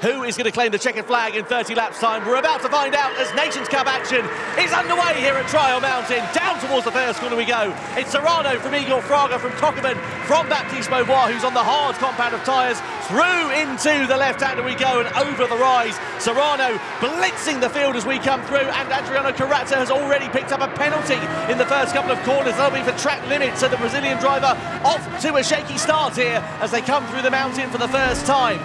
who is going to claim the checkered flag in 30 laps time? We're about to find out as Nations Cup action is underway here at Trial Mountain. Down towards the first corner we go. It's Serrano from Igor Fraga from Cockerman from Baptiste Beauvoir, who's on the hard compound of tyres. Through into the left-hander we go and over the rise. Serrano blitzing the field as we come through, and Adriano Carrazza has already picked up a penalty in the first couple of corners. That'll be for track limits, so the Brazilian driver off to a shaky start here as they come through the mountain for the first time.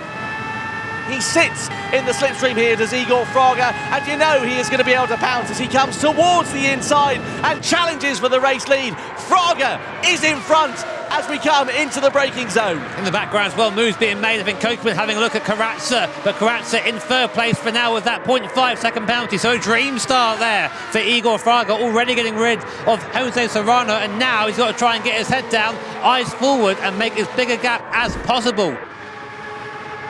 He sits in the slipstream here, does Igor Fraga, and you know he is going to be able to pounce as he comes towards the inside and challenges for the race lead. Fraga is in front as we come into the braking zone. In the background as well, moves being made. I think Kokeman having a look at Carrazza, but Carrazza in third place for now with that 0.5 second penalty. So a dream start there for Igor Fraga, already getting rid of Jose Serrano, and now he's got to try and get his head down, eyes forward, and make as big a gap as possible.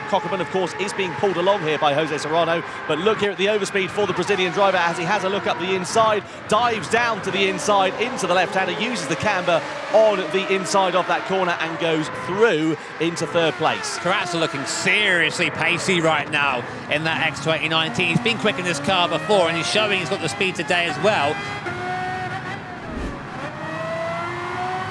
Cockerman, of course, is being pulled along here by Jose Serrano, but look here at the overspeed for the Brazilian driver as he has a look up the inside, dives down to the inside into the left-hander, uses the camber on the inside of that corner and goes through into third place. Carrazza looking seriously pacey right now in that X2019. He's been quick in this car before and he's showing he's got the speed today as well.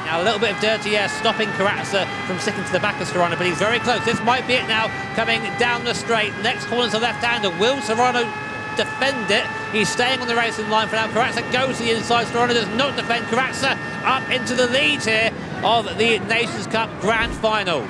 Now a little bit of dirty air stopping Carrazza from sticking to the back of Serrano, but he's very close. This might be it now, coming down the straight. Next corner's the left-hander. Will Serrano defend it? He's staying on the racing line for now. Carrazza goes to the inside. Serrano does not defend. Carrazza up into the lead here of the Nations Cup Grand Final.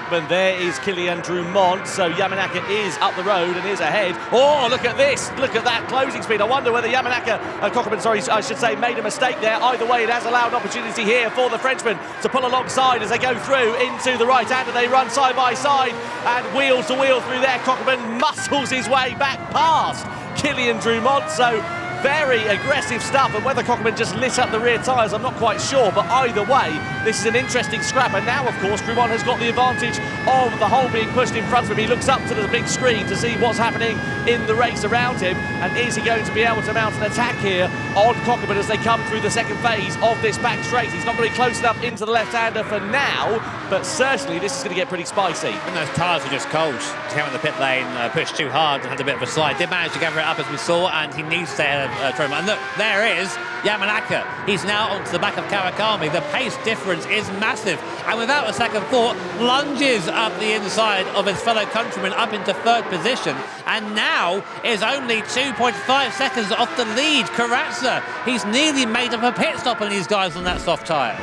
And there is Kylian Drumont, so Yamanaka is up the road and is ahead. Oh, look at this, look at that closing speed. I wonder whether Cockerman, I should say, made a mistake there. Either way, it has allowed opportunity here for the Frenchman to pull alongside as they go through into the right-hander. They run side by side and wheel to wheel through there. Cockerman muscles his way back past Kylian Drumont, so very aggressive stuff, and whether Cockerman just lit up the rear tyres, I'm not quite sure, but either way, this is an interesting scrap. And now, of course, Drumont has got the advantage of the hole being pushed in front of him. He looks up to the big screen to see what's happening in the race around him, and is he going to be able to mount an attack here on Cockerman as they come through the second phase of this back straight? He's not going to be close enough into the left-hander for now, but certainly this is going to get pretty spicy. And those tyres were just cold. He came in the pit lane, pushed too hard and had a bit of a slide. Did manage to gather it up as we saw, and he needs to stay ahead of Truman. And look, there is Yamanaka. He's now onto the back of Kawakami. The pace difference is massive, and without a second thought, lunges up the inside of his fellow countryman up into third position, and now is only 2.5 seconds off the lead. Carrazza, he's nearly made up a pit stop on these guys on that soft tyre.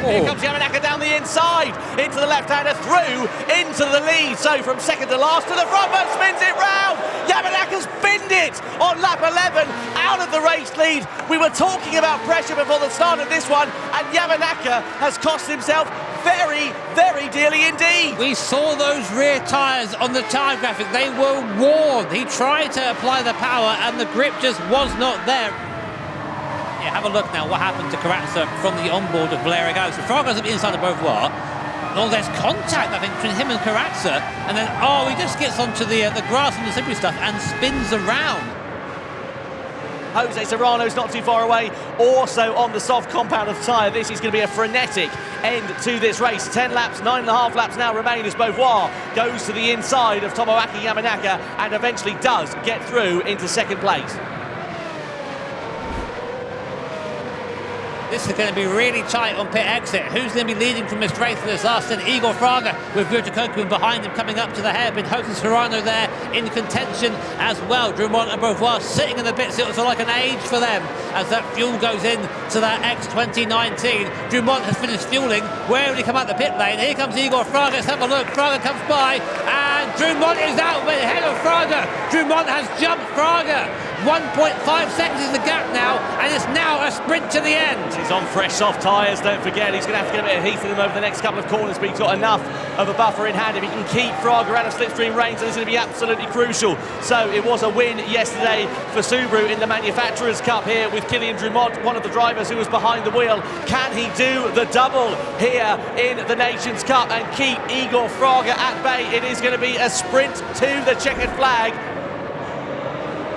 Here comes Yamanaka down the inside, into the left-hander, through, into the lead. So from second to last to the front, but spins it round. Yamanaka's binned it on lap 11, out of the race lead. We were talking about pressure before the start of this one, and Yamanaka has cost himself very, very dearly indeed. We saw those rear tyres on the tyre graphic. They were worn. He tried to apply the power, and the grip just was not there. Yeah, have a look now what happened to Carrazza from the onboard of Valerio Galaxy. Fraga's at the inside of Beauvoir. Oh, there's contact, I think, between him and Carrazza. And then, he just gets onto the grass and the slippery stuff and spins around. Jose Serrano's not too far away, also on the soft compound of tyre. This is going to be a frenetic end to this race. 10 laps, 9.5 laps now remain as Beauvoir goes to the inside of Tomoaki Yamanaka and eventually does get through into second place. This is going to be really tight on pit exit. Who's going to be leading from this race for this last stint? Igor Fraga with Virta Kokeman behind him coming up to the hairpin. Jose Serrano there in contention as well. Drumont and Beauvoir sitting in the pits. It was like an age for them as that fuel goes in to that X2019. Drumont has finished fueling. Where will he come out the pit lane? Here comes Igor Fraga. Let's have a look. Fraga comes by and Drumont is out ahead of Fraga. Drumont has jumped Fraga. 1.5 seconds is the gap now, and it's now a sprint to the end. He's on fresh soft tyres, don't forget. He's going to have to get a bit of heat in him over the next couple of corners, but he's got enough of a buffer in hand. If he can keep Fraga out of slipstream range, then it's going to be absolutely crucial. So it was a win yesterday for Subaru in the Manufacturers' Cup here with Kylian Drumont, one of the drivers who was behind the wheel. Can he do the double here in the Nations Cup and keep Igor Fraga at bay? It is going to be a sprint to the checkered flag.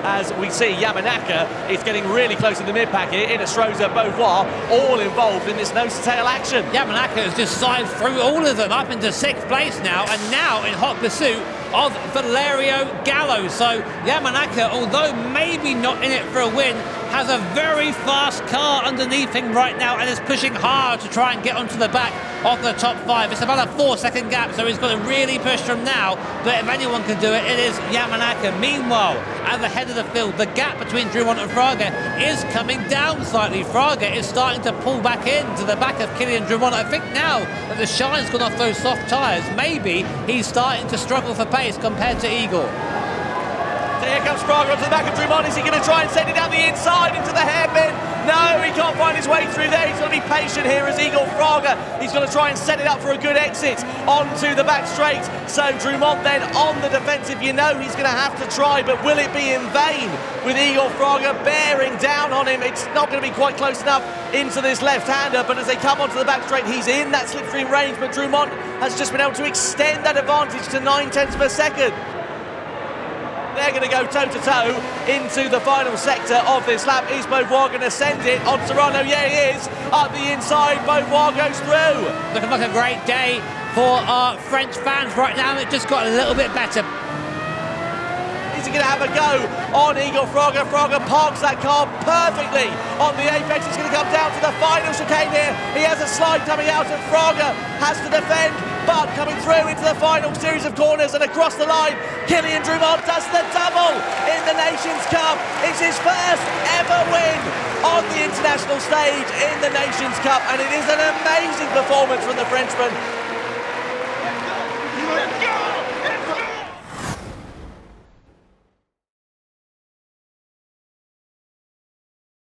as we see Yamanaka is getting really close to the mid-pack here. Innestrosa, Beauvoir, all involved in this nose-to-tail action. Yamanaka has just side through all of them up into 6th place now, and now in hot pursuit of Valerio Gallo. So Yamanaka, although maybe not in it for a win, has a very fast car underneath him right now and is pushing hard to try and get onto the back of the top 5. It's about a 4-second gap, so he's got to really push from now, but if anyone can do it, it is Yamanaka. Meanwhile, at the head of the field, the gap between Drumont and Fraga is coming down slightly. Fraga is starting to pull back into the back of Kilian Drumont. I think now that the shine's gone off those soft tyres, maybe he's starting to struggle for pace compared to Igor. So here comes Fraga onto the back of Drumont. Is he going to try and send it down the inside into the hairpin? No, he can't find his way through there. He's got to be patient here as Igor Fraga. He's going to try and set it up for a good exit onto the back straight. So Drumont then on the defensive. You know he's going to have to try, but will it be in vain with Igor Fraga bearing down on him? It's not going to be quite close enough into this left-hander, but as they come onto the back straight, he's in that slipstream range, but Drumont has just been able to extend that advantage to 9/10 of a second. They're going to go toe-to-toe into the final sector of this lap. Is Beauvoir going to send it on Serrano? Yeah, he is. Up the inside, Beauvoir goes through. Looking like a great day for our French fans right now. It just got a little bit better. Is he going to have a go on Igor Fraga? Fraga parks that car perfectly on the apex. It's going to come down to the final chicane here. He has a slide coming out and Fraga has to defend, but coming through into the final series of corners and across the line, Kilian Drumont does the double in the Nations Cup. It's his first ever win on the international stage in the Nations Cup, and it is an amazing performance from the Frenchman.